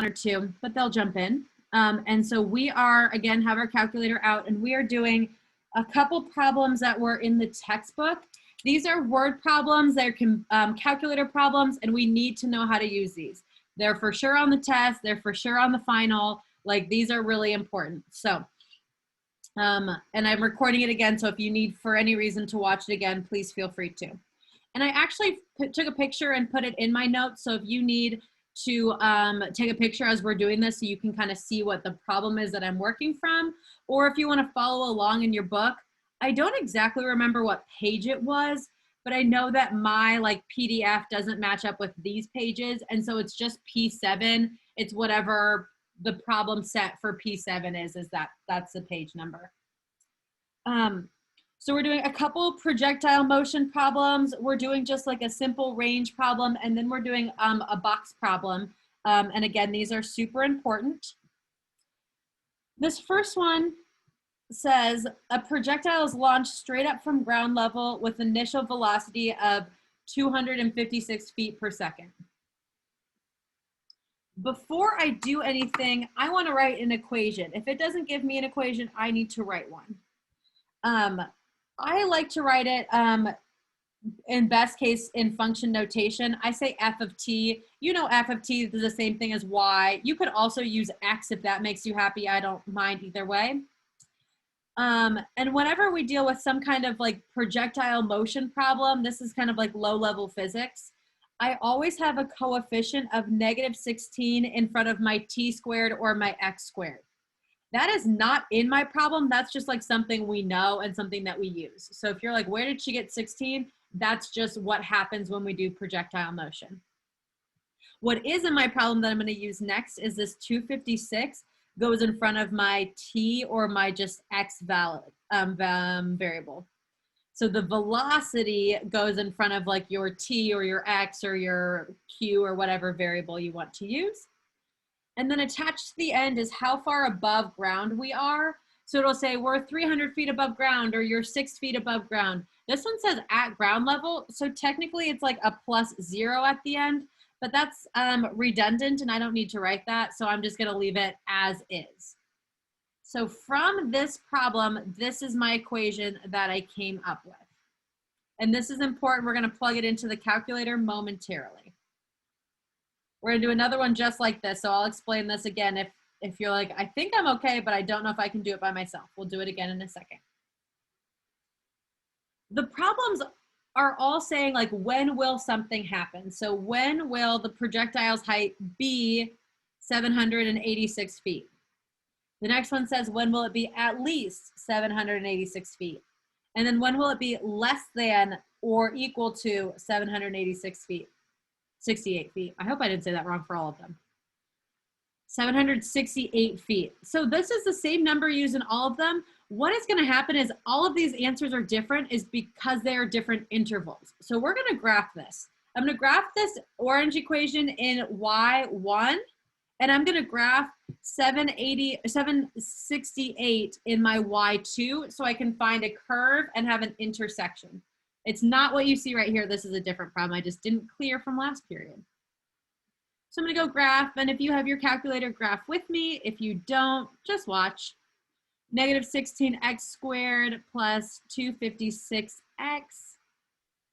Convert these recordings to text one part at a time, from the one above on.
or two, but they'll jump in. And so we are, again, have our calculator out, and we are doing a couple problems that were in the textbook. These are word problems, they're calculator problems, and we need to know how to use these. They're for sure on the test, they're for sure on the final. Like, these are really important. So, and I'm recording it again, so if you need for any reason to watch it again, please feel free to. And I actually took a picture and put it in my notes, so if you need to take a picture as we're doing this so you can kind of see what the problem is that I'm working from, or if you want to follow along in your book. I don't exactly remember what page it was, but I know that my PDF doesn't match up with these pages, and so it's just P7. It's whatever the problem set for P7 is that's the page number. So we're doing a couple projectile motion problems. We're doing just like a simple range problem, and then we're doing a box problem. And again, these are super important. This first one says a projectile is launched straight up from ground level with initial velocity of 256 feet per second. Before I do anything, I want to write an equation. If it doesn't give me an equation, I need to write one. I like to write it in best case in function notation. I say f of t. You know f of t is the same thing as y. You could also use x if that makes you happy. I don't mind either way. And whenever we deal with some kind of like projectile motion problem, this is kind of like low-level physics, I always have a coefficient of -16 in front of my t squared or my x squared. That is not in my problem. That's just like something we know and something that we use. So if you're like, where did she get 16? That's just what happens when we do projectile motion. What is in my problem that I'm going to use next is this 256 goes in front of my t or my just x variable. So the velocity goes in front of like your t or your x or your q or whatever variable you want to use. And then attached to the end is how far above ground we are. So it'll say we're 300 feet above ground or you're 6 feet above ground. This one says at ground level. So technically it's like a +0 at the end, but that's redundant and I don't need to write that. So I'm just gonna leave it as is. So from this problem, this is my equation that I came up with. And this is important. We're gonna plug it into the calculator momentarily. We're gonna do another one just like this. So I'll explain this again if you're like, I think I'm okay, but I don't know if I can do it by myself. We'll do it again in a second. The problems are all saying like, when will something happen? So when will the projectile's height be 786 feet? The next one says, when will it be at least 786 feet? And then when will it be less than or equal to 786 feet? 68 feet. I hope I didn't say that wrong for all of them. 768 feet. So this is the same number used in all of them. What is going to happen is all of these answers are different is because they are different intervals. So we're going to graph this. I'm going to graph this orange equation in y1, and I'm going to graph 768 in my y2 so I can find a curve and have an intersection. It's not what you see right here. This is a different problem. I just didn't clear from last period. So I'm gonna go graph, and if you have your calculator, graph with me. If you don't, just watch. -16x squared plus 256x.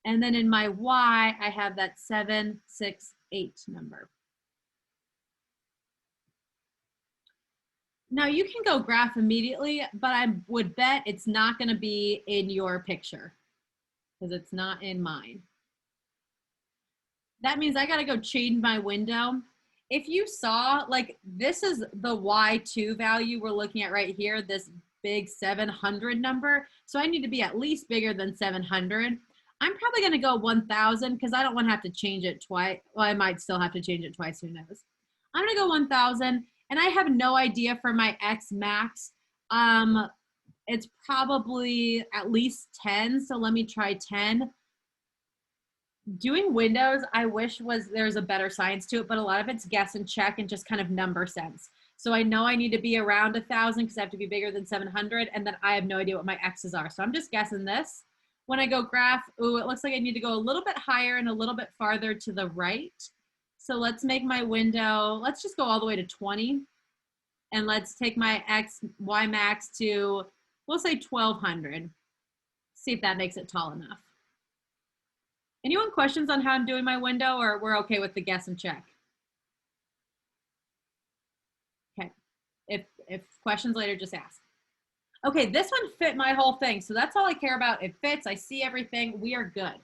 And then in my y, I have that 768 number. Now you can go graph immediately, but I would bet it's not gonna be in your picture, because it's not in mine. That means I gotta go change my window. If you saw, like, this is the y2 value we're looking at right here, this big 700 number. So I need to be at least bigger than 700. I'm probably gonna go 1000 because I don't wanna have to change it twice. Well, I might still have to change it twice, who knows. I'm gonna go 1000, and I have no idea for my x max. It's probably at least 10, so let me try 10. Doing windows, I wish there's a better science to it, but a lot of it's guess and check and just kind of number sense. So I know I need to be around 1000 because I have to be bigger than 700, and then I have no idea what my x's are. So I'm just guessing this. When I go graph, ooh, it looks like I need to go a little bit higher and a little bit farther to the right. So let's make my window, let's just go all the way to 20. And let's take my Y max to, we'll say 1200. See if that makes it tall enough. Anyone questions on how I'm doing my window, or we're okay with the guess and check? Okay, if questions later, just ask. Okay, this one fit my whole thing, so that's all I care about. It fits, I see everything, we are good.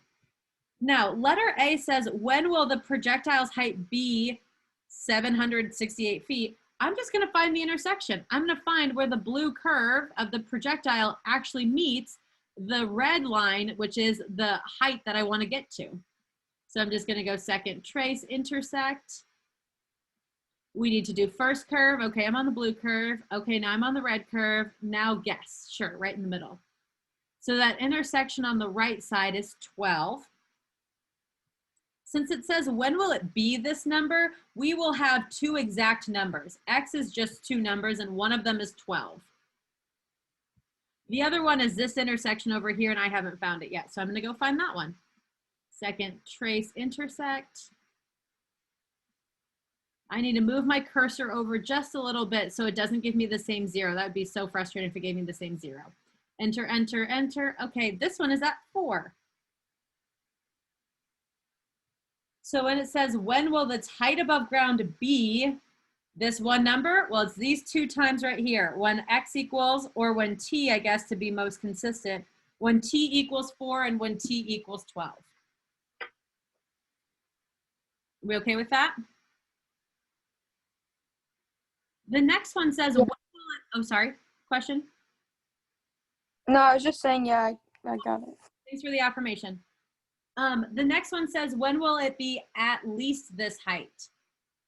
Now, letter A says, when will the projectile's height be 768 feet? I'm just gonna find the intersection. I'm gonna find where the blue curve of the projectile actually meets the red line, which is the height that I wanna get to. So I'm just gonna go second trace, intersect. We need to do first curve. Okay, I'm on the blue curve. Okay, now I'm on the red curve. Now guess, sure, right in the middle. So that intersection on the right side is 12. Since it says, when will it be this number, we will have two exact numbers. X is just two numbers, and one of them is 12. The other one is this intersection over here, and I haven't found it yet. So I'm gonna go find that one. Second trace, intersect. I need to move my cursor over just a little bit so it doesn't give me the same 0. That would be so frustrating if it gave me the same 0. Enter, enter, enter. Okay, this one is at 4. So when it says, when will the height above ground be this one number? Well, it's these two times right here. When x equals, or when t, I guess, to be most consistent, when t equals 4 and when t equals 12. We okay with that? The next one says, Yeah. when will it, oh, sorry, question? No, I was just saying, yeah, I got it. Thanks for the affirmation. The next one says, when will it be at least this height?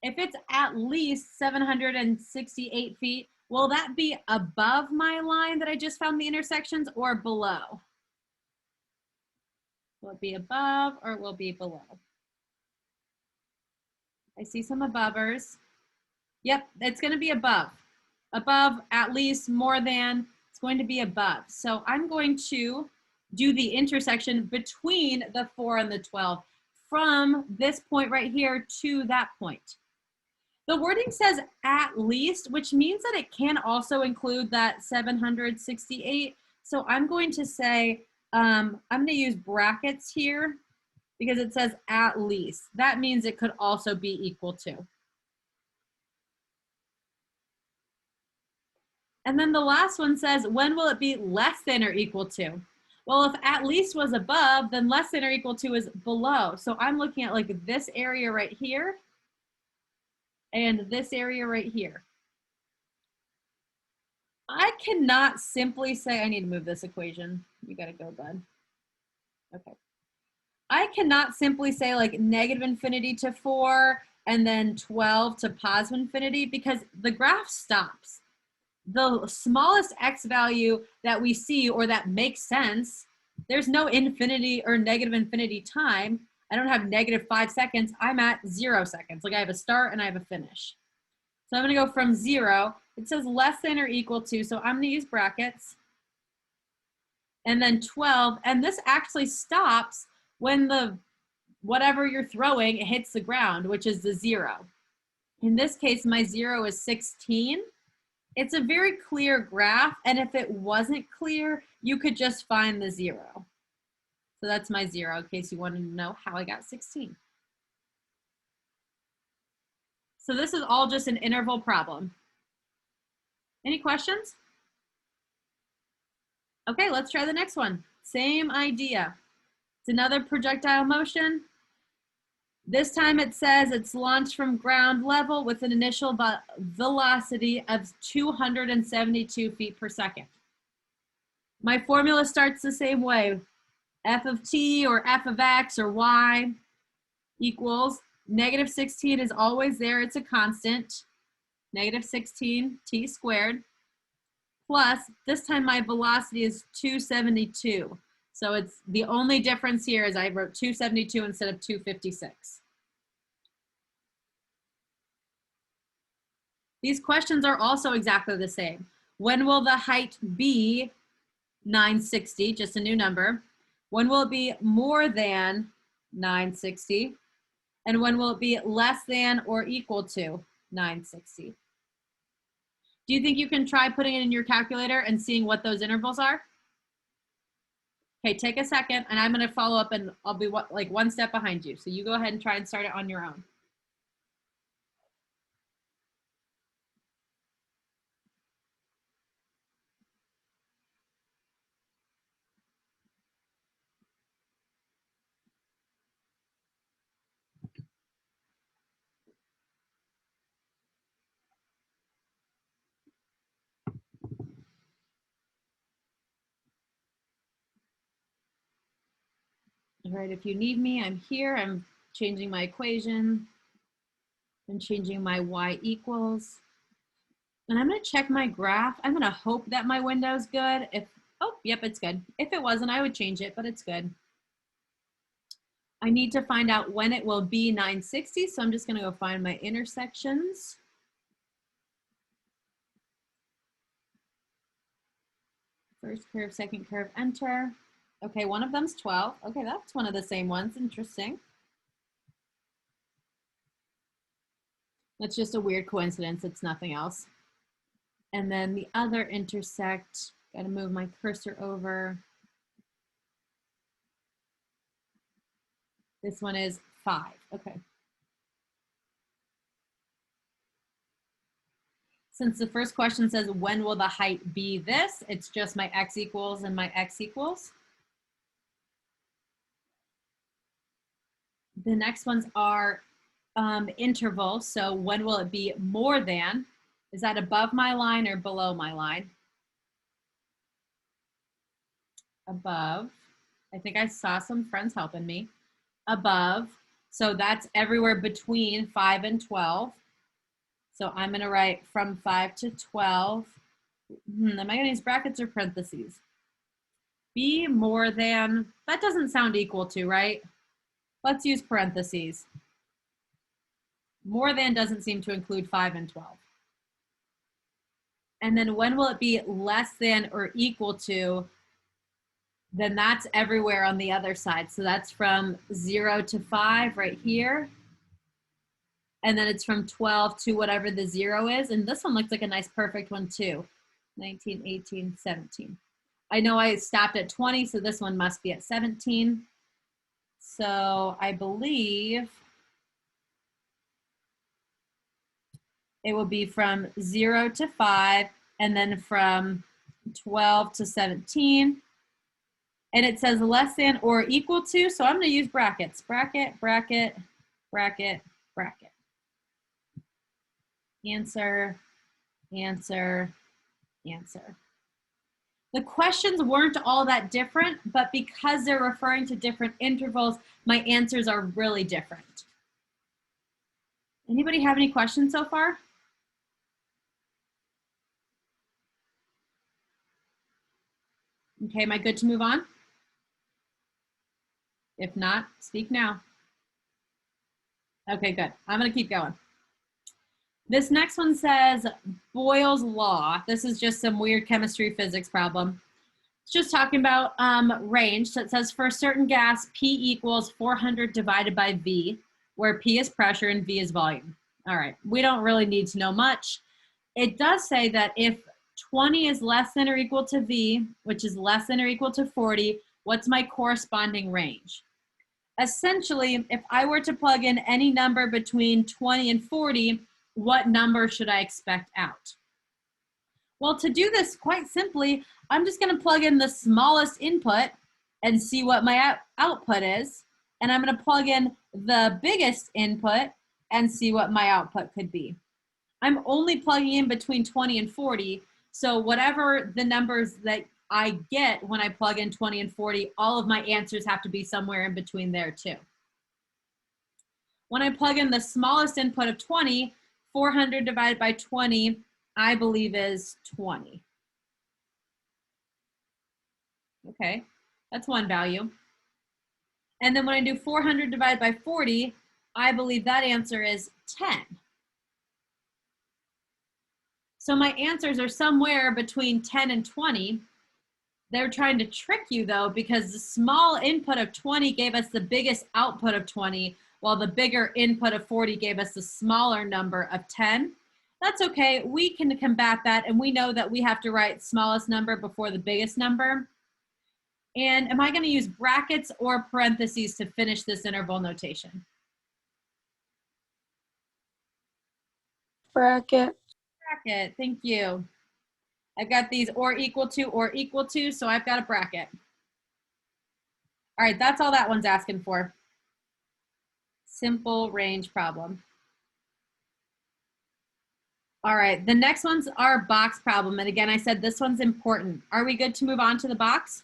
If it's at least 768 feet, will that be above my line that I just found the intersections, or below? Will it be above, or will it be below? I see some abovers. Yep, it's going to be above. Above, at least, more than, it's going to be above. So I'm going to do the intersection between the 4 and the 12 from this point right here to that point. The wording says at least, which means that it can also include that 768. So I'm going to say, I'm going to use brackets here because it says at least. That means it could also be equal to. And then the last one says, when will it be less than or equal to? Well, if at least was above, then less than or equal to is below. So I'm looking at like this area right here and this area right here. I cannot simply say, I need to move this equation. You gotta go, bud. Okay. I cannot simply say like negative infinity to 4 and then 12 to positive infinity, because the graph stops. The smallest x value that we see or that makes sense, there's no infinity or negative infinity time. I don't have negative 5 seconds. I'm at 0 seconds. Like I have a start and I have a finish. So I'm going to go from 0. It says less than or equal to, so I'm going to use brackets. And then 12. And this actually stops when the whatever you're throwing hits the ground, which is the 0. In this case, my 0 is 16. It's a very clear graph, and if it wasn't clear, you could just find the 0. So that's my 0, in case you wanted to know how I got 16. So this is all just an interval problem. Any questions? Okay, let's try the next one. Same idea. It's another projectile motion. This time it says it's launched from ground level with an initial velocity of 272 feet per second. My formula starts the same way. F of t or f of x or y equals negative 16 is always there. It's a constant. Negative 16 t squared. Plus, this time my velocity is 272. So it's the only difference here is I wrote 272 instead of 256. These questions are also exactly the same. When will the height be 960, just a new number? When will it be more than 960? And when will it be less than or equal to 960? Do you think you can try putting it in your calculator and seeing what those intervals are? Okay, take a second, and I'm going to follow up, and I'll be like one step behind you. So you go ahead and try and start it on your own. All right, if you need me, I'm here. I'm changing my equation. I'm changing my y equals. And I'm going to check my graph. I'm going to hope that my window's good. Oh, yep, it's good. If it wasn't, I would change it, but it's good. I need to find out when it will be 960, so I'm just going to go find my intersections. First curve, second curve, enter. Okay, one of them's 12. Okay, that's one of the same ones. Interesting. That's just a weird coincidence. It's nothing else. And then the other intersect, got to move my cursor over. This one is 5. Okay. Since the first question says, when will the height be this? It's just my x equals and my x equals. The next ones are intervals. So when will it be more than? Is that above my line or below my line? Above. I think I saw some friends helping me. Above. So that's everywhere between 5 and 12. So I'm going to write from 5 to 12. Am I going to use brackets or parentheses? Be more than, that doesn't sound equal to, right? Let's use parentheses. More than doesn't seem to include 5 and 12. And then when will it be less than or equal to? Then that's everywhere on the other side. So that's from 0 to 5 right here. And then it's from 12 to whatever the 0 is. And this one looks like a nice perfect one too. 19, 18, 17. I know I stopped at 20, so this one must be at 17. So I believe it will be from 0 to 5, and then from 12 to 17. And it says less than or equal to, so I'm going to use brackets. Bracket, bracket, bracket, bracket. Answer, answer, answer. The questions weren't all that different, but because they're referring to different intervals, my answers are really different. Anybody have any questions so far? Okay, am I good to move on? If not, speak now. Okay, good. I'm going to keep going. This next one says Boyle's law. This is just some weird chemistry physics problem. It's just talking about range. So it says for a certain gas, P equals 400 divided by V, where P is pressure and V is volume. All right, we don't really need to know much. It does say that if 20 is less than or equal to V, which is less than or equal to 40, what's my corresponding range? Essentially, if I were to plug in any number between 20 and 40, what number should I expect out? Well, to do this quite simply, I'm just going to plug in the smallest input and see what my output is. And I'm going to plug in the biggest input and see what my output could be. I'm only plugging in between 20 and 40. So whatever the numbers that I get when I plug in 20 and 40, all of my answers have to be somewhere in between there too. When I plug in the smallest input of 20, 400 divided by 20, I believe is 20. Okay, that's one value. And then when I do 400 divided by 40, I believe that answer is 10. So my answers are somewhere between 10 and 20. They're trying to trick you though, because the small input of 20 gave us the biggest output of 20, while the bigger input of 40 gave us a smaller number of 10. That's okay. We can combat that, and we know that we have to write smallest number before the biggest number. And am I going to use brackets or parentheses to finish this interval notation? Bracket. Bracket, thank you. I've got these or equal to, so I've got a bracket. All right, that's all that one's asking for. Simple range problem. All right, the next one's our box problem. And again, I said this one's important. Are we good to move on to the box?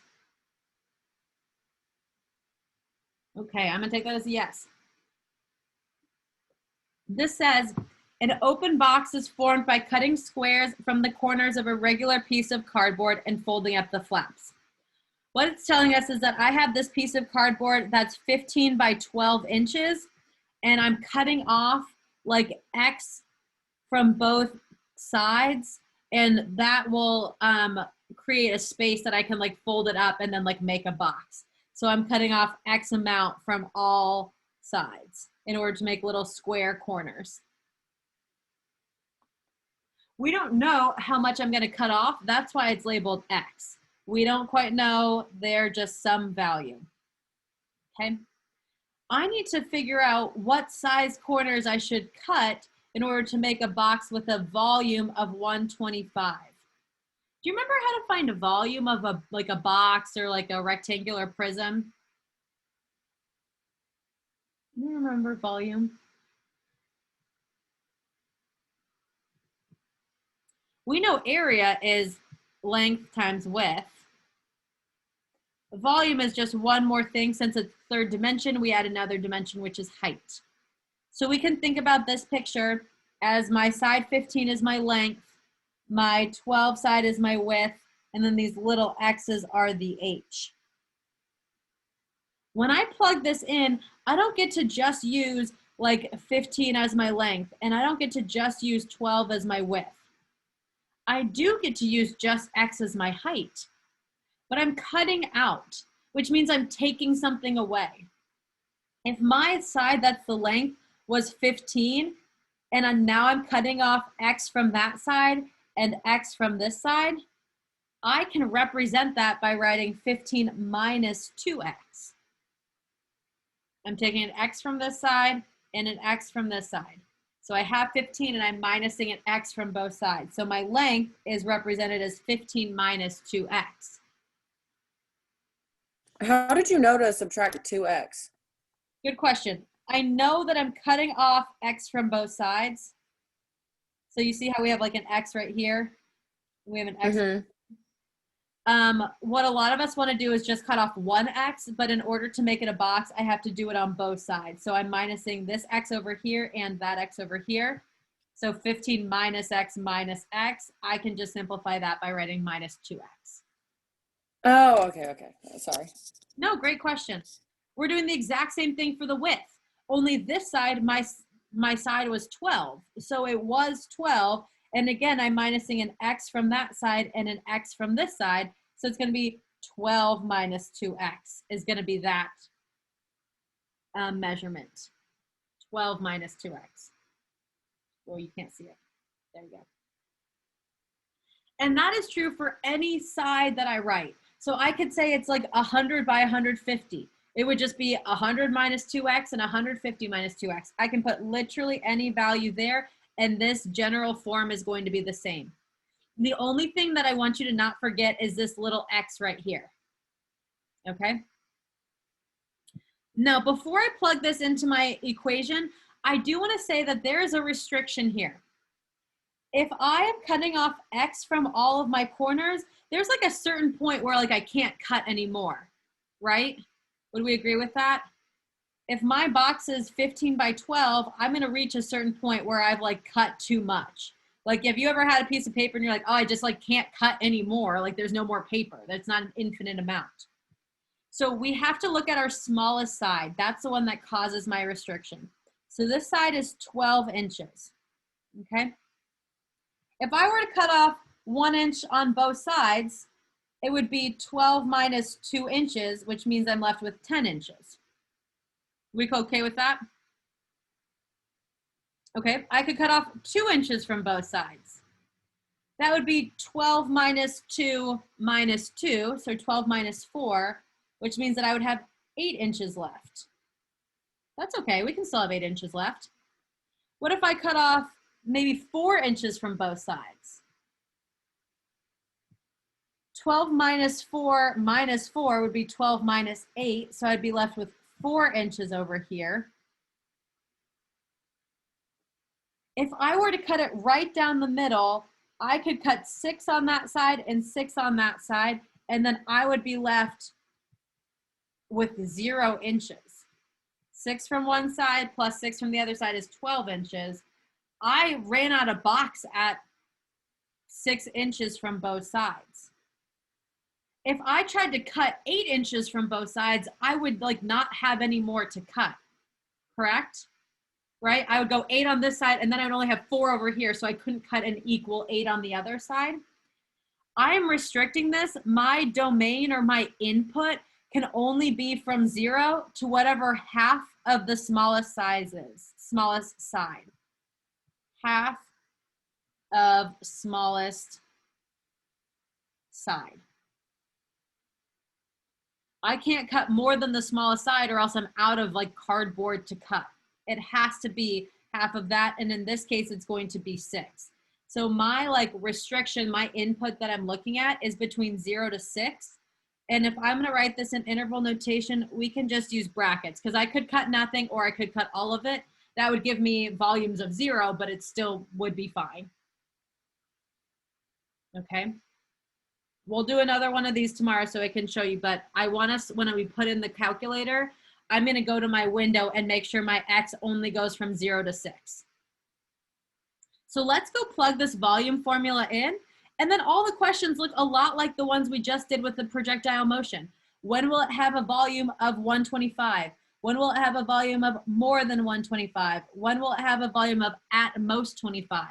Okay, I'm gonna take that as a yes. This says, an open box is formed by cutting squares from the corners of a regular piece of cardboard and folding up the flaps. What it's telling us is that I have this piece of cardboard that's 15 by 12 inches, and I'm cutting off like X from both sides, and that will create a space that I can like fold it up and then like make a box. So I'm cutting off X amount from all sides in order to make little square corners. We don't know how much I'm going to cut off. That's why it's labeled X. We don't quite know. They're just some value. Okay. I need to figure out what size corners I should cut in order to make a box with a volume of 125. Do you remember how to find a volume of a box or like a rectangular prism? Do you remember volume? We know area is length times width. Volume is just one more thing. Since it's third dimension, we add another dimension, which is height. So we can think about this picture as my side 15 is my length, my 12 side is my width, and then these little X's are the H. When I plug this in, I don't get to just use like 15 as my length, and I don't get to just use 12 as my width. I do get to use just X as my height, but I'm cutting out, which means I'm taking something away. If my side, that's the length, was 15, and now I'm cutting off X from that side and X from this side, I can represent that by writing 15 minus 2X. I'm taking an X from this side and an X from this side. So I have 15 and I'm minusing an X from both sides. So my length is represented as 15 minus 2X. How did you know to subtract 2X? Good question. I know that I'm cutting off X from both sides. So you see how we have like an X right here? We have an X. What a lot of us want to do is just cut off one X, but in order to make it a box, I have to do it on both sides. So I'm minusing this X over here and that X over here. So 15 minus X minus X, I can just simplify that by writing minus 2X. Oh, okay. Sorry. No, great question. We're doing the exact same thing for the width. Only this side, my side was 12. So it was 12. And again, I'm minusing an X from that side and an X from this side. So it's going to be 12 minus 2X is going to be that measurement. 12 minus 2X. Well, you can't see it. There you go. And that is true for any side that I write. So I could say it's like 100 by 150. It would just be 100 minus 2X and 150 minus 2X. I can put literally any value there, and this general form is going to be the same. The only thing that I want you to not forget is this little X right here. Okay? Now, before I plug this into my equation, I do want to say that there is a restriction here. If I am cutting off X from all of my corners, there's like a certain point where like I can't cut anymore, right? Would we agree with that? If my box is 15 by 12, I'm going to reach a certain point where I've like cut too much. Like, have you ever had a piece of paper and you're like, oh, I just like can't cut anymore. Like there's no more paper. That's not an infinite amount. So we have to look at our smallest side. That's the one that causes my restriction. So this side is 12 inches, okay? If I were to cut off 1 inch on both sides, it would be 12 minus 2 inches, which means I'm left with 10 inches. We okay with that? Okay, I could cut off 2 inches from both sides. That would be 12 minus 2 minus 2, so 12 minus 4, which means that I would have 8 inches left. That's okay, we can still have 8 inches left. What if I cut off maybe 4 inches from both sides? 12 minus 4 would be 12 minus 8, so I'd be left with 4 inches over here. If I were to cut it right down the middle, I could cut 6 on that side and 6 on that side, and then I would be left with 0 inches. 6 from one side plus 6 from the other side is 12 inches. I ran out of box at 6 inches from both sides. If I tried to cut 8 inches from both sides, I would like not have any more to cut, correct? Right? I would go 8 on this side and then I would only have 4 over here, so I couldn't cut an equal 8 on the other side. I am restricting this. My domain or my input can only be from 0 to whatever half of the smallest size is, smallest side. Half of smallest side. I can't cut more than the smallest side or else I'm out of like cardboard to cut. It has to be half of that, and in this case it's going to be 6. So my like restriction, my input that I'm looking at is between 0 to 6. And if I'm gonna write this in interval notation, we can just use brackets because I could cut nothing or I could cut all of it. That would give me volumes of 0, but it still would be fine. Okay. We'll do another one of these tomorrow so I can show you, but I want us, when we put in the calculator, I'm gonna go to my window and make sure my X only goes from 0 to 6. So let's go plug this volume formula in, and then all the questions look a lot like the ones we just did with the projectile motion. When will it have a volume of 125? When will it have a volume of more than 125? When will it have a volume of at most 25?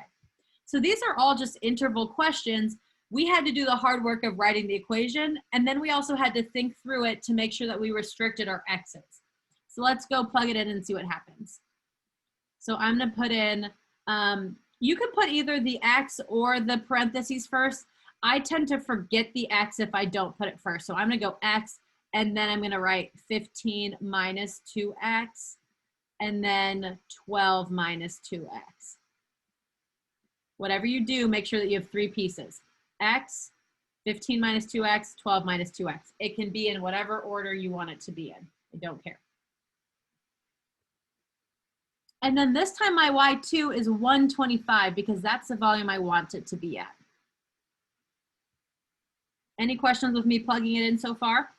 So these are all just interval questions. We had to do the hard work of writing the equation, and then we also had to think through it to make sure that we restricted our X's. So let's go plug it in and see what happens. So I'm gonna put in, you can put either the X or the parentheses first. I tend to forget the X if I don't put it first. So I'm gonna go X, and then I'm gonna write 15 minus 2X, and then 12 minus 2X. Whatever you do, make sure that you have 3 pieces. X, 15 minus 2X, 12 minus 2X. It can be in whatever order you want it to be in. I don't care. And then this time my Y2 is 125 because that's the volume I want it to be at. Any questions with me plugging it in so far?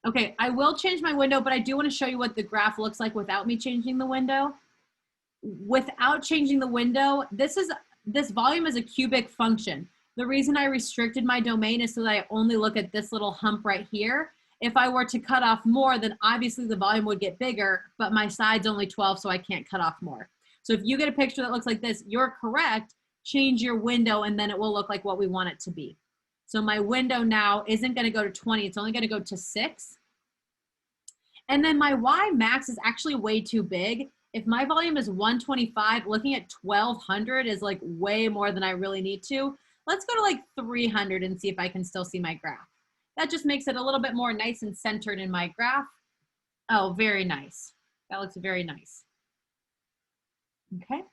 Okay, I will change my window, but I do want to show you what the graph looks like without me changing the window. Without changing the window, this volume is a cubic function. The reason I restricted my domain is so that I only look at this little hump right here. If I were to cut off more, then obviously the volume would get bigger, but my side's only 12, so I can't cut off more. So if you get a picture that looks like this, you're correct. Change your window, and then it will look like what we want it to be. So my window now isn't going to go to 20. It's only going to go to 6. And then my Y max is actually way too big. If my volume is 125, looking at 1200 is like way more than I really need to. Let's go to like 300 and see if I can still see my graph. That just makes it a little bit more nice and centered in my graph. Oh, very nice. That looks very nice. Okay.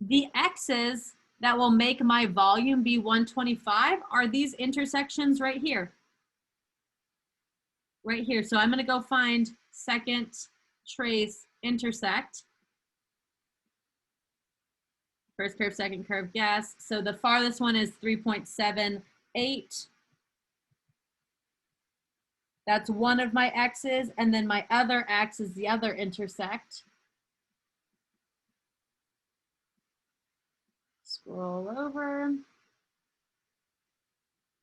The X's that will make my volume be 125 are these intersections right here. Right here. So I'm going to go find second trace intersect. First curve, second curve, yes. So the farthest one is 3.78. That's one of my X's, and then my other X is the other intersect. Scroll over.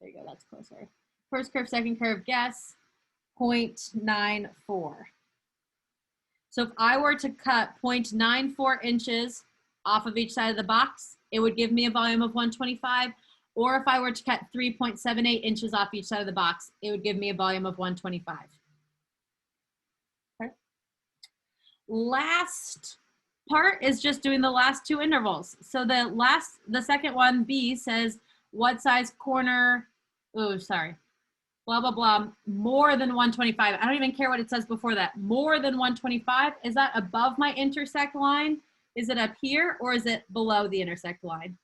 There you go, that's closer. First curve, second curve, guess, 0.94. So if I were to cut 0.94 inches off of each side of the box, it would give me a volume of 125. Or if I were to cut 3.78 inches off each side of the box, it would give me a volume of 125. Okay. last part is just doing the last two intervals. So the second one, B, says what size corner, oh, sorry, blah, blah, blah, more than 125. I don't even care what it says before that. More than 125, is that above my intersect line? Is it up here or is it below the intersect line?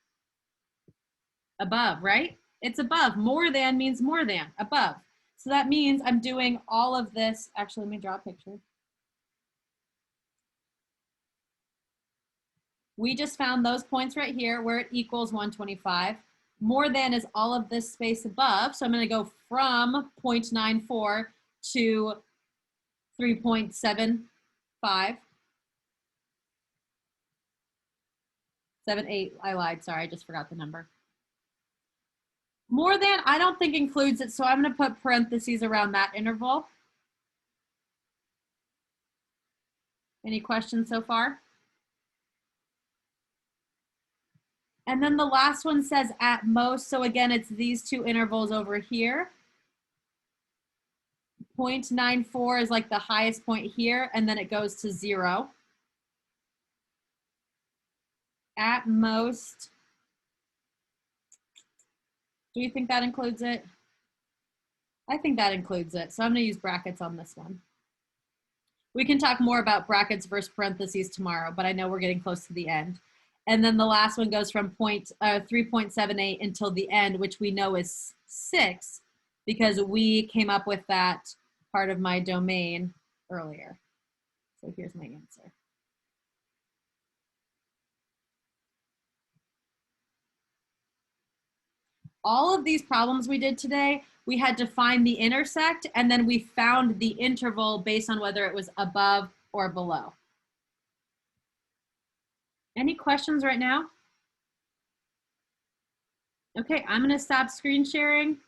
Above, right? It's above. More than means more than, above. So that means I'm doing all of this. Actually, let me draw a picture. We just found those points right here where it equals 125. More than is all of this space above. So I'm going to go from 0.94 to 3.75. 78, I lied. Sorry, I just forgot the number. More than, I don't think includes it. So I'm going to put parentheses around that interval. Any questions so far? And then the last one says at most. So again, it's these two intervals over here. 0.94 is like the highest point here, and then it goes to 0. At most. Do you think that includes it? I think that includes it. So I'm going to use brackets on this one. We can talk more about brackets versus parentheses tomorrow, but I know we're getting close to the end. And then the last one goes from 3.78 until the end, which we know is 6 because we came up with that part of my domain earlier. So here's my answer. All of these problems we did today, we had to find the intersect, and then we found the interval based on whether it was above or below. Any questions right now? Okay, I'm going to stop screen sharing.